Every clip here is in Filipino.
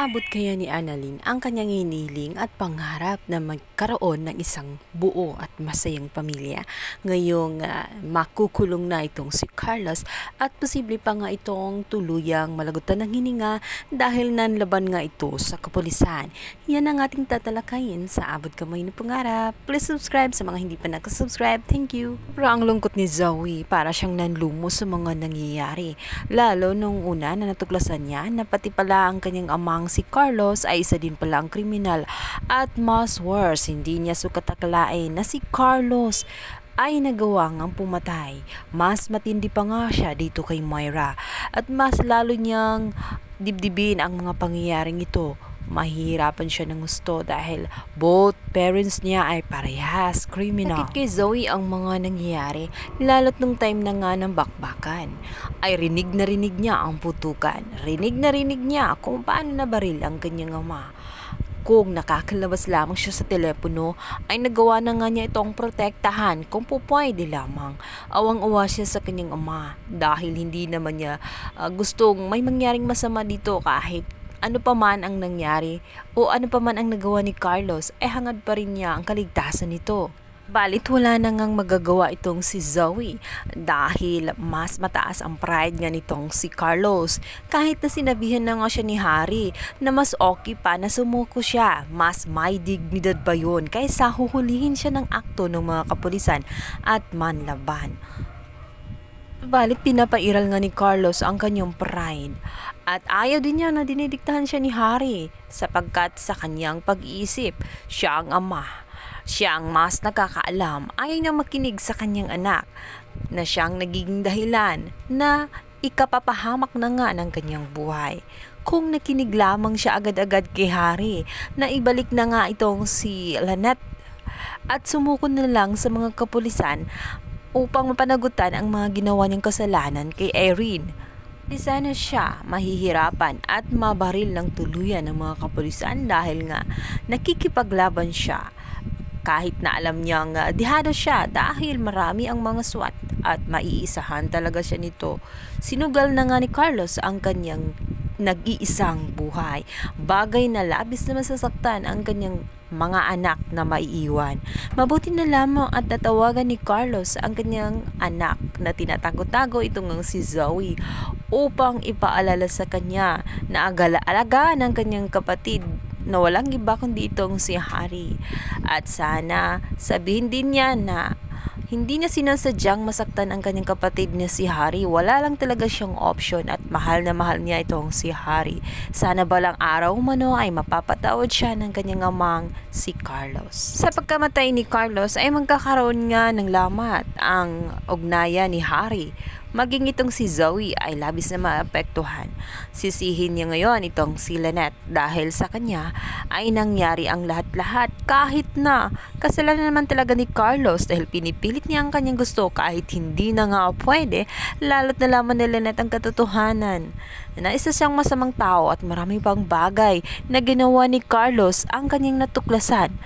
Naabot kaya ni Annalyn ang kanyang hiniling at pangarap na magkaroon ng isang buo at masayang pamilya. Ngayong makukulong na itong si Carlos at posible pa nga itong tuluyang malagutan ng hininga dahil nanlaban nga ito sa kapulisan. Yan ang ating tatalakayin sa Abot Kamay na Pangarap. Please subscribe sa mga hindi pa nakasubscribe. Thank you. Pero ang lungkot ni Zoe, para siyang nanlumo sa mga nangyayari. Lalo nung una na natuklasan niya na pati pala ang kanyang amang si Carlos ay isa din palang kriminal at mas worse, hindi niya sukatakalain na si Carlos ay nagawa ngang pumatay. Mas matindi pa nga siya dito kay Myra at mas lalo niyang dibdibin ang mga pangyayaring ito. Mahihirapan siya ng gusto dahil both parents niya ay parehas criminal. Bakit kay Zoe ang mga nangyayari? Lalo't nung time na nga ng bakbakan ay rinig niya ang putukan. Rinig niya kung paano nabaril ang kanyang ama. Kung nakakalabas lamang siya sa telepono, ay nagawa na nga niya itong protektahan kung pupwede lamang. Awang-awa siya sa kanyang ama dahil hindi naman niya gustong may mangyaring masama dito kahit ano pa man ang nangyari o ano pa man ang nagawa ni Carlos, hangad pa rin niya ang kaligtasan nito. Balit wala na ngang magagawa itong si Zoe dahil mas mataas ang pride nga nitong si Carlos. Kahit na sinabihan na nga siya ni Harry na mas okay pa na sumuko siya, mas may dignidad ba yun kaysa huhulihin siya ng akto ng mga kapulisan at manlaban. Balit pinapairal nga ni Carlos ang kanyang pride at ayaw din niya na dinidiktahan siya ni Harry sapagkat sa kanyang pag-iisip, siya ang ama. Siya ang mas nakakaalam, ayaw niyang makinig sa kanyang anak na siyang nagiging dahilan na ikapapahamak na nga ng kanyang buhay. Kung nakinig lamang siya agad-agad kay Harry na ibalik na nga itong si Lynette at sumuko na lang sa mga kapulisan upang mapanagutan ang mga ginawa niyang kasalanan kay Irene. Di sana siya mahihirapan at mabaril ng tuluyan ng mga kapulisan dahil nga nakikipaglaban siya. Kahit na alam niyang dihado siya dahil marami ang mga SWAT at maiisahan talaga siya nito. Sinugal na nga ni Carlos ang kanyang nag-iisang buhay. Bagay na labis na masasaktan ang kanyang mga anak na maiiwan. Mabuti na lamang at natawagan ni Carlos ang kanyang anak na tinatago-tago itong si Zoe upang ipaalala sa kanya na alaga ng kanyang kapatid na walang iba kundi itong si Harry. At sana sabihin din niya na hindi niya sinasadyang masaktan ang kanyang kapatid na si Harry. Wala lang talaga siyang option at mahal na mahal niya itong si Harry. Sana balang araw mano ay mapapatawad siya ng kanyang amang si Carlos. Sa pagkamatay ni Carlos ay magkakaroon nga ng lamat ang ugnayan ni Harry. Maging itong si Zoe ay labis na maapektuhan. Sisihin niya ngayon itong si Lynette dahil sa kanya ay nangyari ang lahat-lahat kahit na kasalanan naman talaga ni Carlos dahil pinipilit niya ang kanyang gusto kahit hindi na nga pwede, lalo't nalaman ni Lynette ang katotohanan na isa siyang masamang tao at marami pang bagay na ginawa ni Carlos ang kanyang natuklasan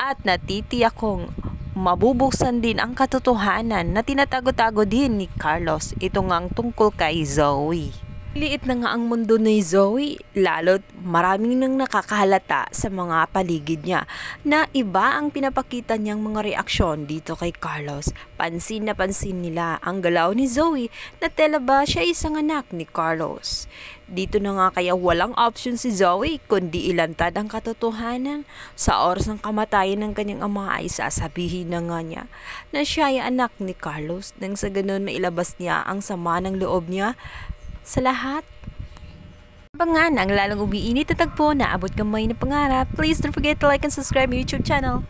at natitiyak kong mabubuksan din ang katotohanan na tinatago-tago din ni Carlos. Ito ngang tungkol kay Zoe. Liit na nga ang mundo ni Zoe, lalo't maraming nang nakakahalata sa mga paligid niya na iba ang pinapakita niyang mga reaksyon dito kay Carlos. Pansin na pansin nila ang galaw ni Zoe na tela ba siya isang anak ni Carlos. Dito na nga kaya walang option si Zoe kundi ilantad ang katotohanan. Sa oras ng kamatayan ng kanyang ama ay sasabihin na nga niya na siya ay anak ni Carlos nang sa ganun mailabas niya ang sama ng loob niya sa lahat. Abangan ang lalong umiinit na tagpo na Abot Kamay na Pangarap. Please don't forget to like and subscribe my YouTube channel.